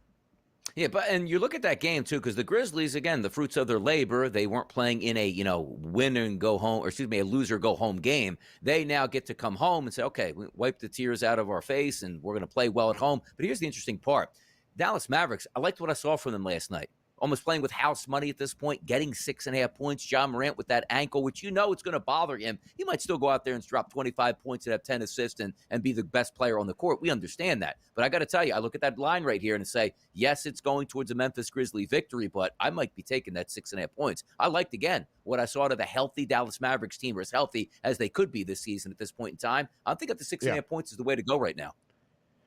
Yeah, and you look at that game, too, because the Grizzlies, again, the fruits of their labor, they weren't playing in a, win and go home, or excuse me, a loser go home game. They now get to come home and say, okay, we wipe the tears out of our face and we're going to play well at home. But here's the interesting part. Dallas Mavericks, I liked what I saw from them last night. Almost playing with house money at this point, getting 6.5 points. Ja Morant with that ankle, which it's going to bother him. He might still go out there and drop 25 points and have 10 assists and be the best player on the court. We understand that. But I got to tell you, I look at that line right here and say, yes, it's going towards a Memphis Grizzly victory, but I might be taking that 6.5 points. I liked, again, what I saw out of the healthy Dallas Mavericks team, or as healthy as they could be this season at this point in time. I think that the 6.5 points is the way to go right now.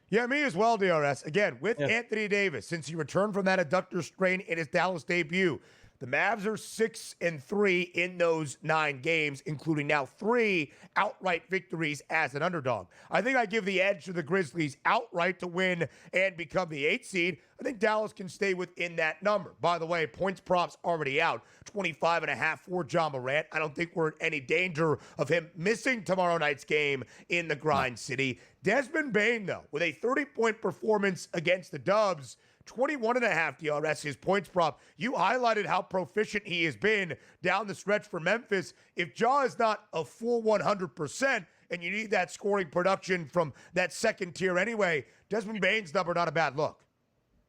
Yeah, me as well, DRS. Again, with Anthony Davis, since he returned from that adductor strain in his Dallas debut, the Mavs are 6-3 in those 9 games, including now 3 outright victories as an underdog. I think I give the edge to the Grizzlies outright to win and become the 8th seed. I think Dallas can stay within that number. By the way, points props already out, 25.5 for Ja Morant. I don't think we're in any danger of him missing tomorrow night's game in the Grind City. Desmond Bane, though, with a 30-point performance against the Dubs, 21.5 DRS, his points prop. You highlighted how proficient he has been down the stretch for Memphis. If Ja is not a full 100%, and you need that scoring production from that second tier anyway, Desmond Bane's number, not a bad look.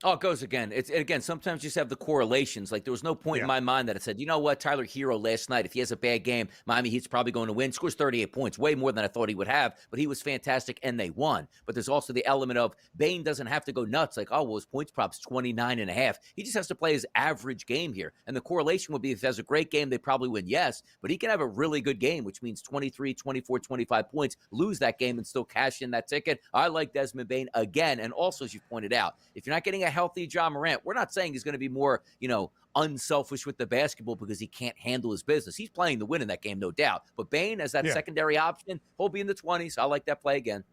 Oh, it goes again. Sometimes you just have the correlations. Like, there was no point in my mind that it said, you know what, Tyler Hero last night, if he has a bad game, Miami Heat's probably going to win. Scores 38 points, way more than I thought he would have, but he was fantastic and they won. But there's also the element of Bane doesn't have to go nuts. Like, oh, well, his points prop's 29.5. He just has to play his average game here. And the correlation would be if he has a great game, they probably win, yes, but he can have a really good game, which means 23, 24, 25 points, lose that game and still cash in that ticket. I like Desmond Bane again. And also, as you pointed out, if you're not getting a healthy Ja Morant, we're not saying he's going to be more, unselfish with the basketball because he can't handle his business. He's playing to win in that game, no doubt. But Bane, as that secondary option, he'll be in the 20s. I like that play again.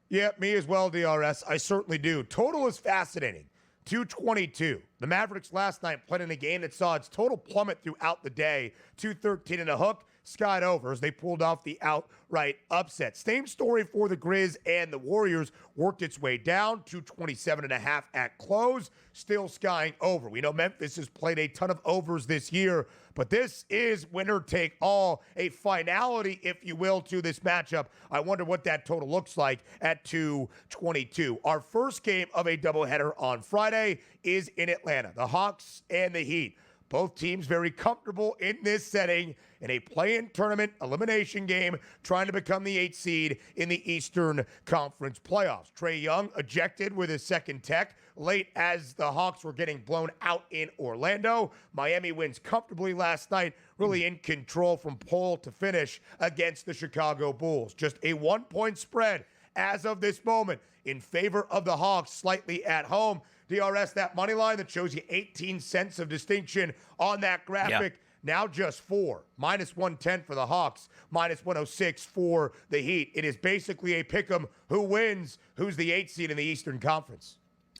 Yeah, me as well, DRS. I certainly do. Total is fascinating. 222. The Mavericks last night played in a game that saw its total plummet throughout the day. 213 and a hook. Skied over as they pulled off the outright upset. Same story for the Grizz and the Warriors. Worked its way down to 27.5 at close, still skying over. We know Memphis has played a ton of overs this year, but this is winner take all, a finality, if you will, to this matchup. I wonder what that total looks like at 222. Our first game of a doubleheader on Friday is in Atlanta. The Hawks and the Heat. Both teams very comfortable in this setting in a play-in tournament elimination game, trying to become the 8th seed in the Eastern Conference playoffs. Trae Young ejected with his second tech late as the Hawks were getting blown out in Orlando. Miami wins comfortably last night, really in control from pole to finish against the Chicago Bulls. Just a 1-point spread as of this moment in favor of the Hawks, slightly at home. DRS, that money line that shows you 18 cents of distinction on that graphic, now just 4. Minus 110 for the Hawks, minus 106 for the Heat. It is basically a pick 'em who wins, who's the 8th seed in the Eastern Conference.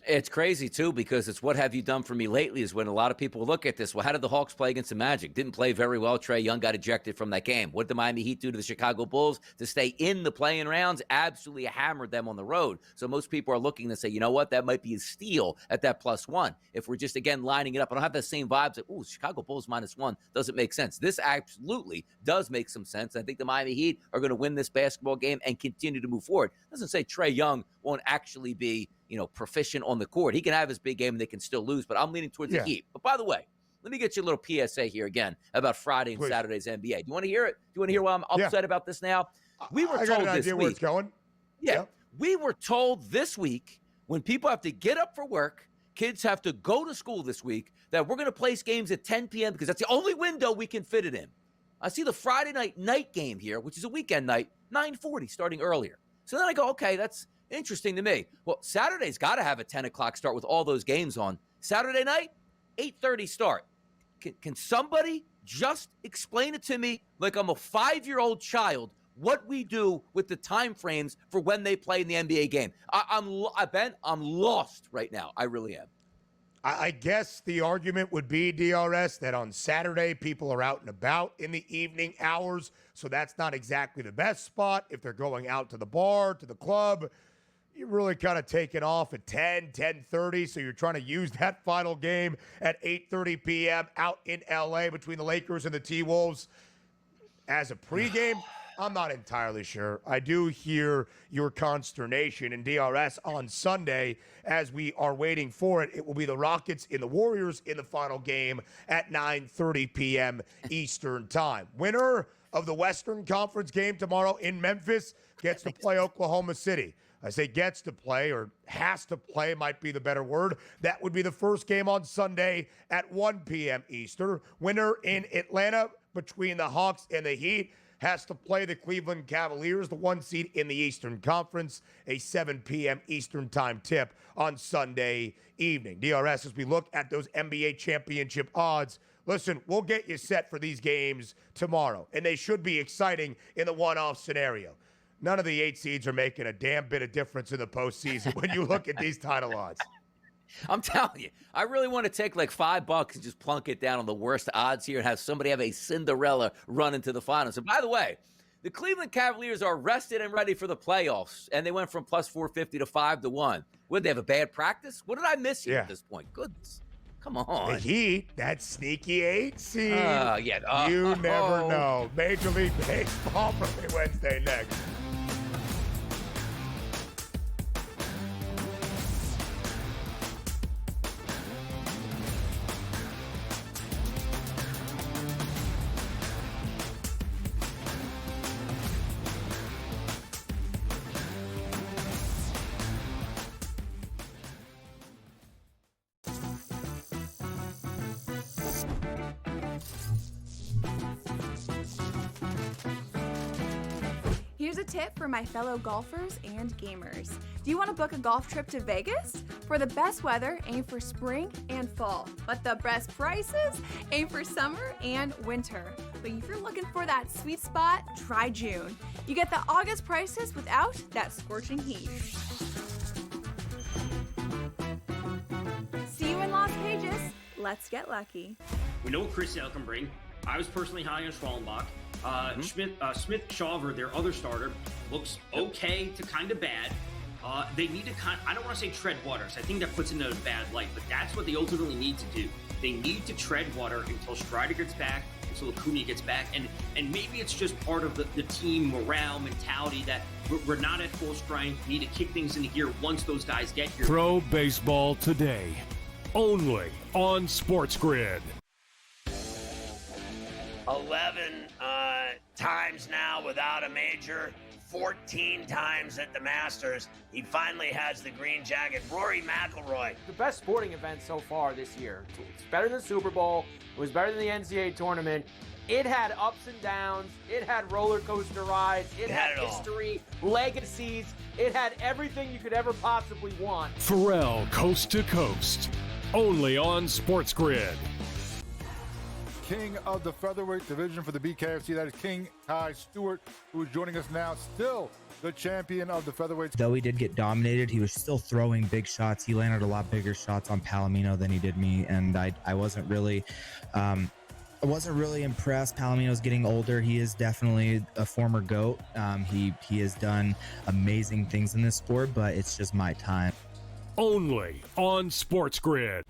It's crazy, too, because it's what have you done for me lately is when a lot of people look at this. Well, how did the Hawks play against the Magic? Didn't play very well. Trae Young got ejected from that game. What did the Miami Heat do to the Chicago Bulls to stay in the play-in rounds? Absolutely hammered them on the road. So most people are looking to say, you know what, that might be a steal at that +1. If we're just, again, lining it up, I don't have the same vibes. Like, ooh, Chicago Bulls -1 doesn't make sense. This absolutely does make some sense. I think the Miami Heat are going to win this basketball game and continue to move forward. It doesn't say Trae Young won't actually be, proficient on the court. He can have his big game and they can still lose, but I'm leaning towards the Heat. But by the way, let me get you a little PSA here again about Friday and Saturday's NBA. Do you want to hear it? Do you want to hear why I'm upset about this now? We were told an idea where it's going. Yeah. We were told this week when people have to get up for work, kids have to go to school this week, that we're going to place games at 10 p.m. because that's the only window we can fit it in. I see the Friday night game here, which is a weekend night, 9:40, starting earlier. So then I go, okay, that's interesting to me. Well, Saturday's got to have a 10 o'clock start with all those games on. Saturday night, 8:30 start. Can somebody just explain it to me like I'm a 5-year-old child what we do with the time frames for when they play in the NBA game? I'm lost right now. I really am. I guess the argument would be, DRS, that on Saturday people are out and about in the evening hours, so that's not exactly the best spot. If they're going out to the bar, to the club, you're really kind of taking off at 10:30, so you're trying to use that final game at 8:30 p.m. out in L.A. between the Lakers and the T-Wolves as a pregame. I'm not entirely sure. I do hear your consternation. In DRS on Sunday, as we are waiting for it, it will be the Rockets and the Warriors in the final game at 9:30 p.m. Eastern time. Winner of the Western Conference game tomorrow in Memphis gets to play Oklahoma City. I say gets to play, or has to play might be the better word. That would be the first game on Sunday at 1 p.m. Eastern. Winner in Atlanta between the Hawks and the Heat has to play the Cleveland Cavaliers, the 1 seed in the Eastern Conference, a 7 p.m. Eastern time tip on Sunday evening. DRS, as we look at those NBA championship odds, listen, we'll get you set for these games tomorrow, and they should be exciting in the one-off scenario. None of the 8 seeds are making a damn bit of difference in the postseason when you look at these title odds. I'm telling you, I really want to take like $5 and just plunk it down on the worst odds here and have somebody have a Cinderella run into the finals. And by the way, the Cleveland Cavaliers are rested and ready for the playoffs, and they went from +450 to 5-1. Would they have a bad practice? What did I miss here at this point? Goodness. Come on. The Heat, that sneaky 8 seed. You never know. Major League Baseball for Wednesday next. Here's a tip for my fellow golfers and gamers. Do you want to book a golf trip to Vegas? For the best weather, aim for spring and fall. But the best prices, aim for summer and winter. But if you're looking for that sweet spot, try June. You get the August prices without that scorching heat. See you in Las Vegas. Let's get lucky. We know what Chris Sale can bring. I was personally high on Schwallenbach. Smith Shawver, their other starter, looks okay to kind of bad. They need to I don't want to say tread water, so I think that puts into a bad light, but that's what they ultimately need to do. They need to tread water until Strider gets back, until Acuna gets back, and maybe it's just part of the team morale mentality that we're not at full strength, need to kick things into gear once those guys get here. Pro Baseball Today, only on SportsGrid. 11 times now without a major, 14 times at the Masters. He finally has the green jacket. Rory McIlroy. The best sporting event so far this year. It's better than Super Bowl. It was better than the NCAA tournament. It had ups and downs. It had roller coaster rides. It had history, legacies. It had everything you could ever possibly want. Pharrell, Coast to Coast, only on SportsGrid. King of the featherweight division for the BKFC. That is King Kai Stewart, who is joining us now. Still the champion of the featherweight. Though he did get dominated, he was still throwing big shots. He landed a lot bigger shots on Palomino than he did me, and I wasn't really impressed. Palomino's getting older. He is definitely a former GOAT. He has done amazing things in this sport, but it's just my time. Only on SportsGrid.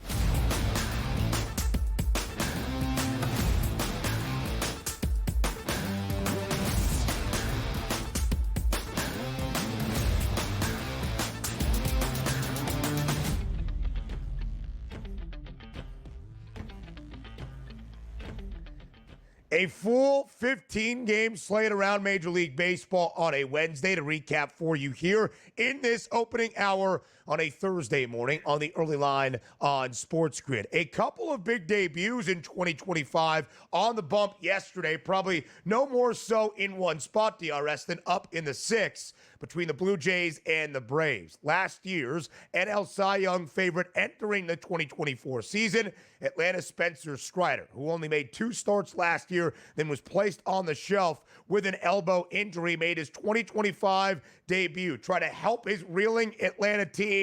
A full 15-game slate around Major League Baseball on a Wednesday to recap for you here in this opening hour on a Thursday morning on the early line on SportsGrid. A couple of big debuts in 2025 on the bump yesterday, probably no more so in one spot, DRS, than up in the sixth between the Blue Jays and the Braves. Last year's NL Cy Young favorite entering the 2024 season, Atlanta Spencer Strider, who only made 2 starts last year, then was placed on the shelf with an elbow injury, made his 2025 debut. Try to help his reeling Atlanta team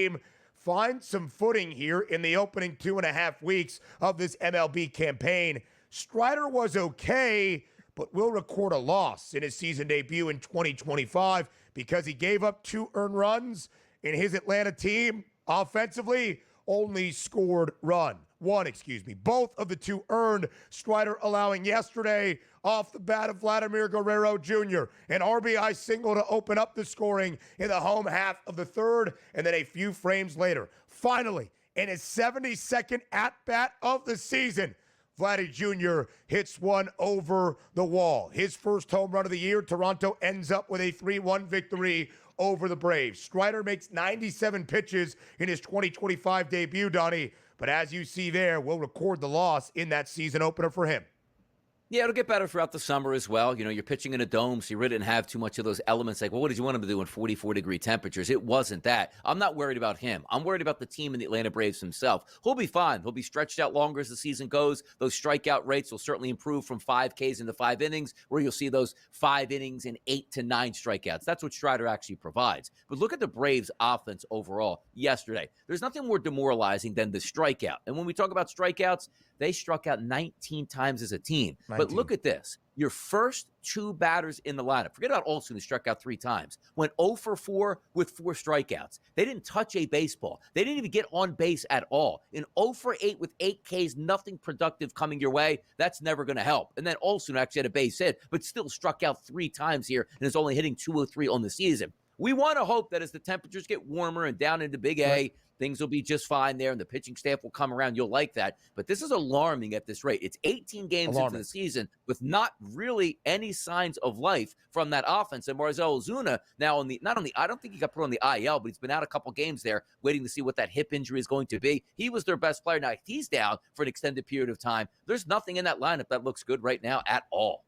find some footing here in the opening 2.5 weeks of this MLB campaign. Strider was okay, but will record a loss in his season debut in 2025 because he gave up 2 earned runs, and his Atlanta team offensively only scored one. Both of the 2 earned, Strider allowing yesterday off the bat of Vladimir Guerrero Jr. An RBI single to open up the scoring in the home half of the third, and then a few frames later, finally, in his 72nd at-bat of the season, Vladdy Jr. hits one over the wall. His first home run of the year, Toronto ends up with a 3-1 victory over the Braves. Strider makes 97 pitches in his 2025 debut, Donnie, but as you see there, we'll record the loss in that season opener for him. Yeah, it'll get better throughout the summer as well. You know, you're pitching in a dome, so you really didn't have too much of those elements like, well, what did you want him to do in 44-degree temperatures? It wasn't that. I'm not worried about him. I'm worried about the team and the Atlanta Braves himself. He'll be fine. He'll be stretched out longer as the season goes. Those strikeout rates will certainly improve from 5 Ks into 5 innings, where you'll see those 5 innings and 8 to 9 strikeouts. That's what Strider actually provides. But look at the Braves' offense overall yesterday. There's nothing more demoralizing than the strikeout. And when we talk about strikeouts, they struck out 19 times as a team. 19. But look at this. Your first 2 batters in the lineup, forget about Olson, who struck out 3 times, went 0 for 4 with 4 strikeouts. They didn't touch a baseball. They didn't even get on base at all. In 0 for 8 with 8 Ks, nothing productive coming your way, that's never going to help. And then Olson actually had a base hit, but still struck out 3 times here and is only hitting 203 on the season. We want to hope that as the temperatures get warmer and down into Big A, things will be just fine there, and the pitching staff will come around. You'll like that. But this is alarming at this rate. It's 18 games into the season with not really any signs of life from that offense. And Marcell Ozuna now I don't think he got put on the IL, but he's been out a couple games there waiting to see what that hip injury is going to be. He was their best player. Now, he's down for an extended period of time. There's nothing in that lineup that looks good right now at all.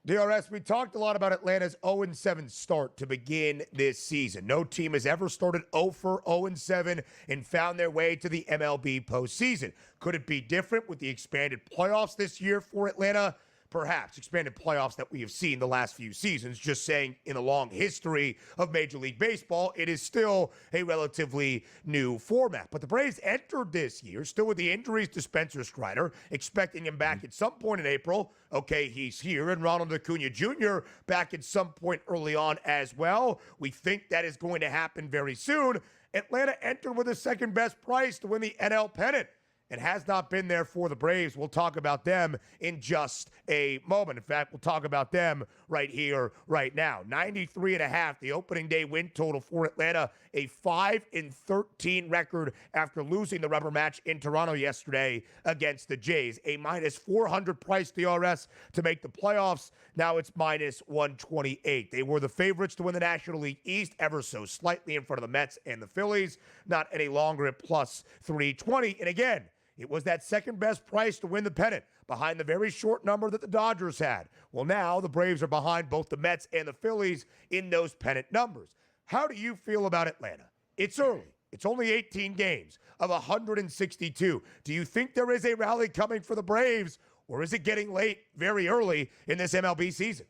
DRS, we talked a lot about Atlanta's 0-7 start to begin this season. No team has ever started 0-7 and found their way to the MLB postseason. Could it be different with the expanded playoffs this year for Atlanta? Perhaps. Expanded playoffs that we have seen the last few seasons. Just saying, in a long history of Major League Baseball, it is still a relatively new format. But the Braves entered this year still with the injuries to Spencer Strider, expecting him back at some point in April. Okay, he's here. And Ronald Acuna Jr. back at some point early on as well. We think that is going to happen very soon. Atlanta entered with the second best price to win the NL pennant. It has not been there for the Braves. We'll talk about them in just a moment. In fact, we'll talk about them right here, right now. 93.5, the opening day win total for Atlanta, a 5-13 record after losing the rubber match in Toronto yesterday against the Jays. A minus 400 price DRS to make the playoffs. Now it's minus 128. They were the favorites to win the National League East, ever so slightly in front of the Mets and the Phillies. Not any longer at plus 320. And again, it was that second best price to win the pennant, behind the very short number that the Dodgers had. Well, now the Braves are behind both the Mets and the Phillies in those pennant numbers. How do you feel about Atlanta? It's early. It's only 18 games of 162. Do you think there is a rally coming for the Braves, or is it getting late very early in this MLB season?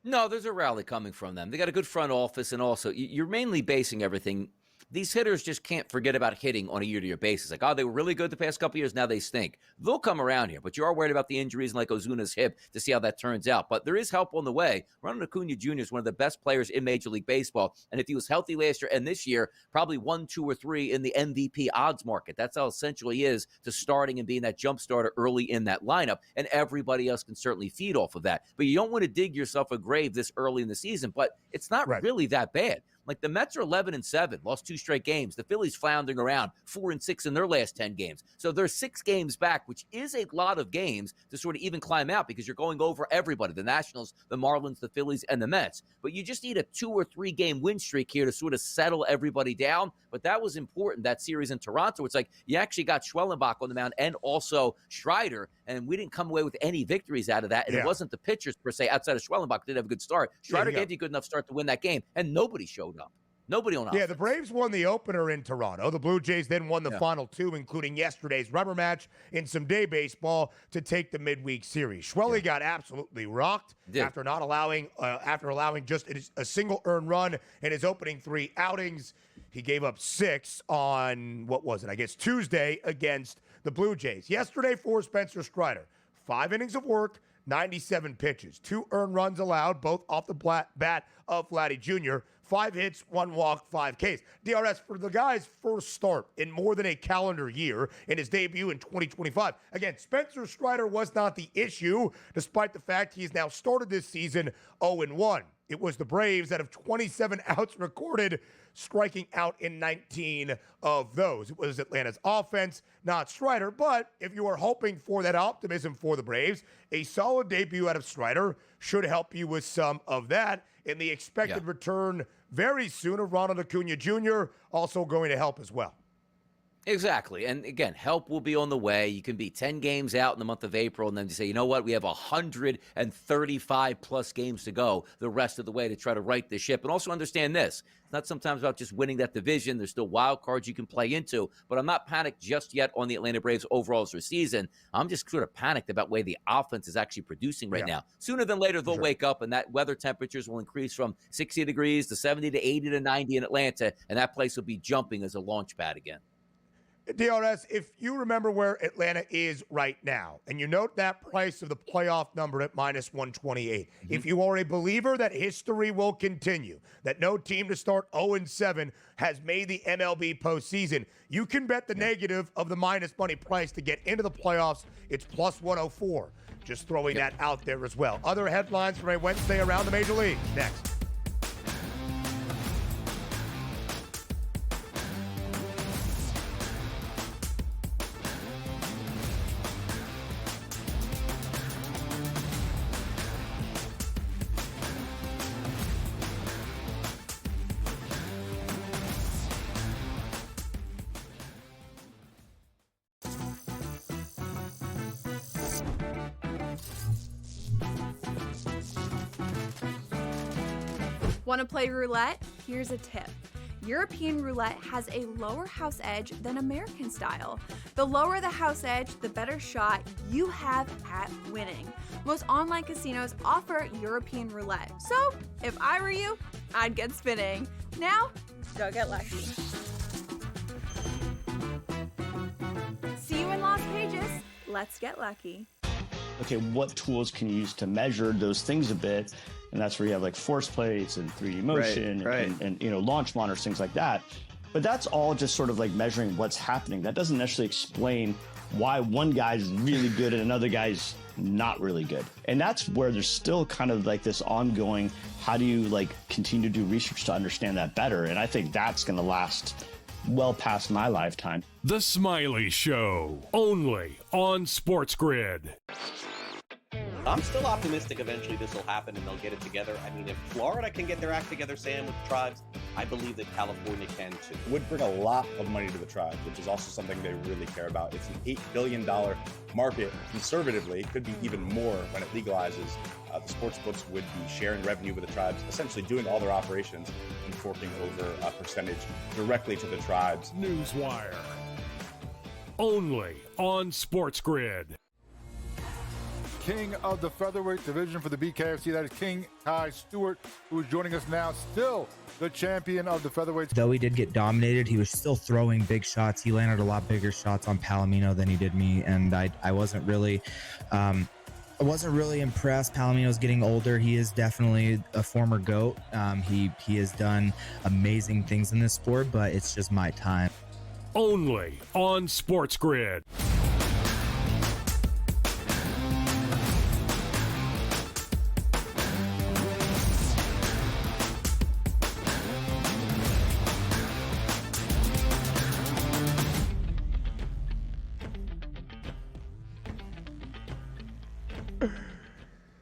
No, there's a rally coming from them. They got a good front office, and also you're mainly basing everything. These hitters just can't forget about hitting on a year-to-year basis. Like, oh, they were really good the past couple of years, now they stink. They'll come around here, but you are worried about the injuries and like Ozuna's hip to see how that turns out. But there is help on the way. Ronald Acuna Jr. is one of the best players in Major League Baseball, and if he was healthy last year and this year, probably 1, 2, or 3 in the MVP odds market. That's how essential he is to starting and being that jump starter early in that lineup, and everybody else can certainly feed off of that. But you don't want to dig yourself a grave this early in the season, but it's not really that bad. Like, the Mets are 11-7, lost 2 straight games. The Phillies floundering around 4-6 in their last 10 games. So they're 6 games back, which is a lot of games to sort of even climb out because you're going over everybody, the Nationals, the Marlins, the Phillies, and the Mets. But you just need a 2 or 3 game win streak here to sort of settle everybody down. But that was important, that series in Toronto. It's like you actually got Schwellenbach on the mound and also Strider, and we didn't come away with any victories out of that. And it wasn't the pitchers, per se, outside of Schwellenbach, did have a good start. Strider gave you a good enough start to win that game, and nobody showed up. Nobody on offense. Yeah, the Braves won the opener in Toronto. The Blue Jays then won the final 2, including yesterday's rubber match in some day baseball to take the midweek series. Schwelly got absolutely rocked after allowing just a single earned run in his opening 3 outings. He gave up 6 on, Tuesday against the Blue Jays. Yesterday for Spencer Strider, 5 innings of work, 97 pitches, 2 earned runs allowed, both off the bat of Vladdy Jr., 5 hits, 1 walk, 5 Ks. DRS, for the guy's first start in more than a calendar year in his debut in 2025. Again, Spencer Strider was not the issue, despite the fact he's now started this season 0-1. It was the Braves that have 27 outs recorded, striking out in 19 of those. It was Atlanta's offense, not Strider. But if you are hoping for that optimism for the Braves, a solid debut out of Strider should help you with some of that. And the expected return very soon of Ronald Acuna Jr. also going to help as well. Exactly. And again, help will be on the way. You can be 10 games out in the month of April and then you say, you know what, we have 135 plus games to go the rest of the way to try to right the ship. And also understand this. It's not sometimes about just winning that division. There's still wild cards you can play into. But I'm not panicked just yet on the Atlanta Braves overall as their season. I'm just sort of panicked about the way the offense is actually producing right now. Sooner than later, they'll wake up and that weather temperatures will increase from 60 degrees to 70 to 80 to 90 in Atlanta. And that place will be jumping as a launch pad again. DRS, if you remember where Atlanta is right now, and you note that price of the playoff number at -128, if you are a believer that history will continue, that no team to start 0-7 has made the MLB postseason, you can bet the negative of the minus money price to get into the playoffs. It's +104. Just throwing that out there as well. Other headlines from a Wednesday around the Major League. Next. Want to play roulette? Here's a tip. European roulette has a lower house edge than American style. The lower the house edge, the better shot you have at winning. Most online casinos offer European roulette. So, if I were you, I'd get spinning. Now, go get lucky. See you in Las Vegas. Let's get lucky. Okay, what tools can you use to measure those things a bit? And that's where you have like force plates and 3D motion and you know, launch monitors, things like that. But that's all just sort of like measuring what's happening. That doesn't necessarily explain why one guy's really good and another guy's not really good. And that's where there's still kind of like this ongoing, how do you like continue to do research to understand that better? And I think that's going to last well past my lifetime. The Smiley Show, only on SportsGrid. I'm still optimistic eventually this will happen and they'll get it together. I mean, if Florida can get their act together, Sam, with the tribes, I believe that California can too. It would bring a lot of money to the tribes, which is also something they really care about. It's an $8 billion market. Conservatively, it could be even more when it legalizes. The sports books would be sharing revenue with the tribes, essentially doing all their operations and forking over a percentage directly to the tribes. Newswire, only on SportsGrid. king of the featherweight division for the BKFC. That is King Kai Stewart, who is joining us now, still the champion of the featherweights. Though he did get dominated, he was still throwing big shots. He landed a lot bigger shots on Palomino than he did me, and I wasn't really impressed. Palomino's getting older. He is definitely a former GOAT. He has done amazing things in this sport, but it's just my time. Only on SportsGrid.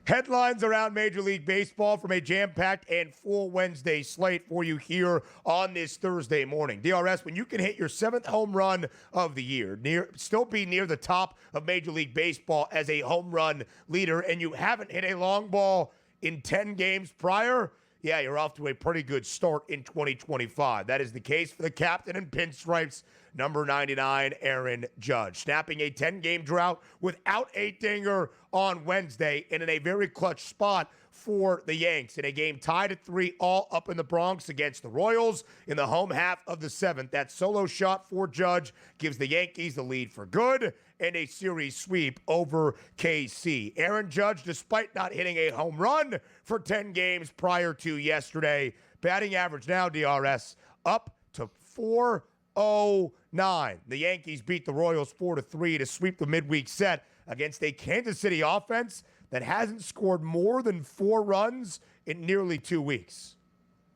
Headlines around Major League Baseball from a jam-packed and full Wednesday slate for you here on this Thursday morning. DRS, when you can hit your 7th home run of the year, still be near the top of Major League Baseball as a home run leader, and you haven't hit a long ball in 10 games prior, yeah, you're off to a pretty good start in 2025. That is the case for the captain in pinstripes, number 99, Aaron Judge. Snapping a 10-game drought without a dinger on Wednesday and in a very clutch spot for the Yanks in a game tied at 3 all up in the Bronx against the Royals in the home half of the 7th. That solo shot for Judge gives the Yankees the lead for good and a series sweep over KC. Aaron Judge, despite not hitting a home run for 10 games prior to yesterday, batting average now, DRS, up to 409. The Yankees beat the Royals 4-3 to sweep the midweek set against a Kansas City offense that hasn't scored more than 4 runs in nearly 2 weeks.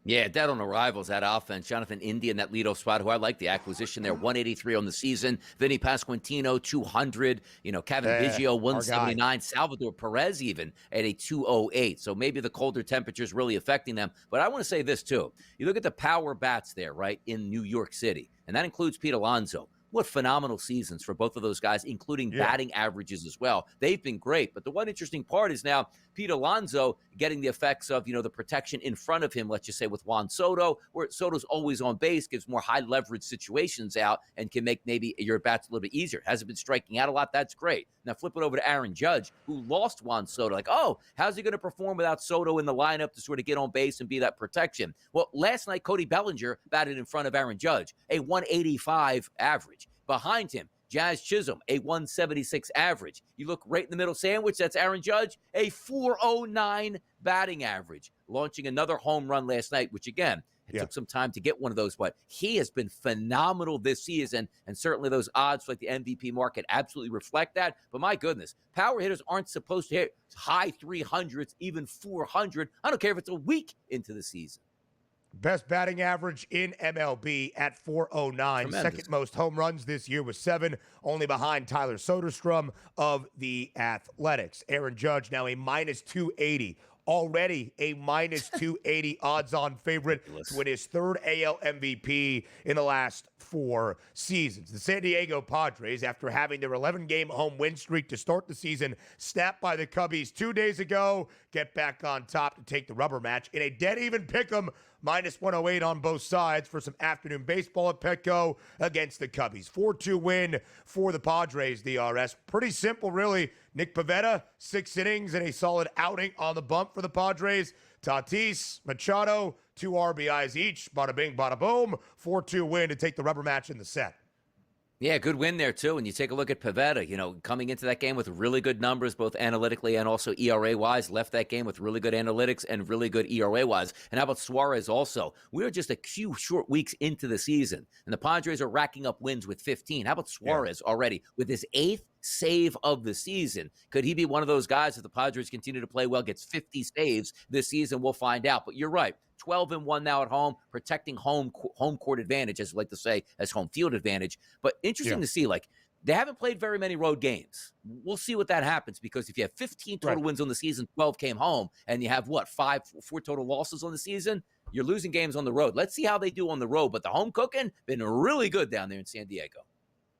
Yeah, dead on arrivals, that offense. Jonathan India in that leadoff spot, who I like the acquisition there, 183 on the season. Vinny Pasquantino, 200. Kevin Biggio, 179. Salvador Perez even at a 208. So maybe the colder temperatures really affecting them. But I want to say this, too. You look at the power bats there, right, in New York City, and that includes Pete Alonso. What phenomenal seasons for both of those guys, including batting averages as well. They've been great. But the one interesting part is now Pete Alonso getting the effects of, the protection in front of him, let's just say with Juan Soto, where Soto's always on base, gives more high leverage situations out and can make maybe your bats a little bit easier. Hasn't been striking out a lot. That's great. Now flip it over to Aaron Judge, who lost Juan Soto. Like, how's he going to perform without Soto in the lineup to sort of get on base and be that protection? Well, last night, Cody Bellinger batted in front of Aaron Judge, a 185 average. Behind him, Jazz Chisholm, a 176 average. You look right in the middle sandwich, that's Aaron Judge, a 409 batting average. Launching another home run last night, which again, it took some time to get one of those, but he has been phenomenal this season, and certainly those odds for like the MVP market absolutely reflect that. But my goodness, power hitters aren't supposed to hit high 300s, even 400. I don't care if it's a week into the season. Best batting average in MLB at 409. Tremendous. Second most home runs this year was 7, only behind Tyler Soderstrom of the Athletics. Aaron Judge now a minus 280. Already a minus 280 odds-on favorite to win his 3rd AL MVP in the last 4 seasons. The San Diego Padres, after having their 11-game home win streak to start the season, snapped by the Cubbies 2 days ago, get back on top to take the rubber match in a dead-even pick'em, minus 108 on both sides for some afternoon baseball at Petco against the Cubbies. 4-2 win for the Padres, DRS. Pretty simple, really. Nick Pivetta, 6 innings and a solid outing on the bump for the Padres. Tatis, Machado, 2 RBIs each. Bada bing, bada boom. 4-2 win to take the rubber match in the set. Yeah, good win there, too. And you take a look at Pivetta, coming into that game with really good numbers, both analytically and also ERA-wise. Left that game with really good analytics and really good ERA-wise. And how about Suarez also? We're just a few short weeks into the season, and the Padres are racking up wins with 15. How about Suarez already with his 8th save of the season? Could he be one of those guys, if the Padres continue to play well, gets 50 saves this season? We'll find out. But you're right. 12-1 now at home, protecting home court advantage, as we like to say, as home field advantage. But interesting to see, they haven't played very many road games. We'll see what that happens, because if you have 15 total wins on the season, 12 came home, and you have, 4 total losses on the season, you're losing games on the road. Let's see how they do on the road. But the home cooking, been really good down there in San Diego.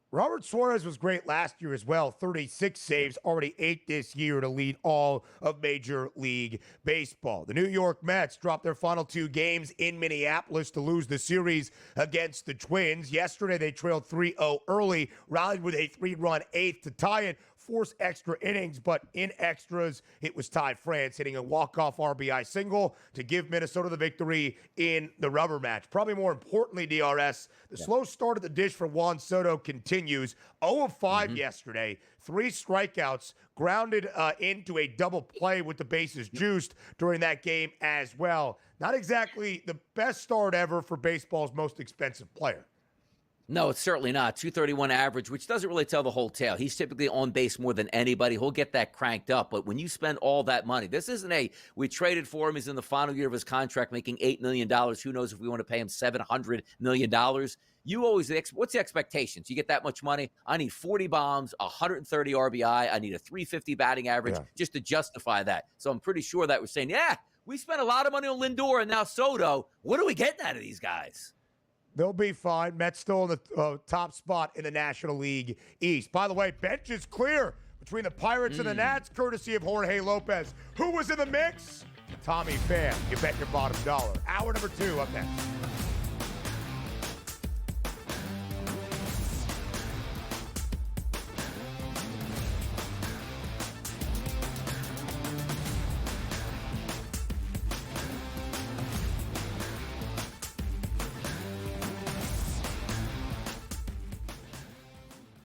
Robert Suarez was great last year as well. 36 saves, already 8 this year to lead all of Major League Baseball. The New York Mets dropped their final 2 games in Minneapolis to lose the series against the Twins. Yesterday, they trailed 3-0 early, rallied with a 3-run 8th to tie it force extra innings, but in extras, it was Ty France hitting a walk-off RBI single to give Minnesota the victory in the rubber match. Probably more importantly, DRS, the slow start at the dish for Juan Soto continues. 0 of 5 yesterday, 3 strikeouts, grounded into a double play with the bases juiced during that game as well. Not exactly the best start ever for baseball's most expensive player. No, it's certainly not. 231 average, which doesn't really tell the whole tale. He's typically on base more than anybody. He'll get that cranked up. But when you spend all that money, this isn't we traded for him. He's in the final year of his contract, making $8 million. Who knows if we want to pay him $700 million? You always, what's the expectations? You get that much money? I need 40 bombs, 130 RBI. I need a 350 batting average just to justify that. So I'm pretty sure that we're saying, we spent a lot of money on Lindor and now Soto. What are we getting out of these guys? They'll be fine. Mets still in the top spot in the National League East. By the way, bench is clear between the Pirates and the Nats, courtesy of Jorge Lopez. Who was in the mix? Tommy Pham. You bet your bottom dollar. Hour number 2 up next.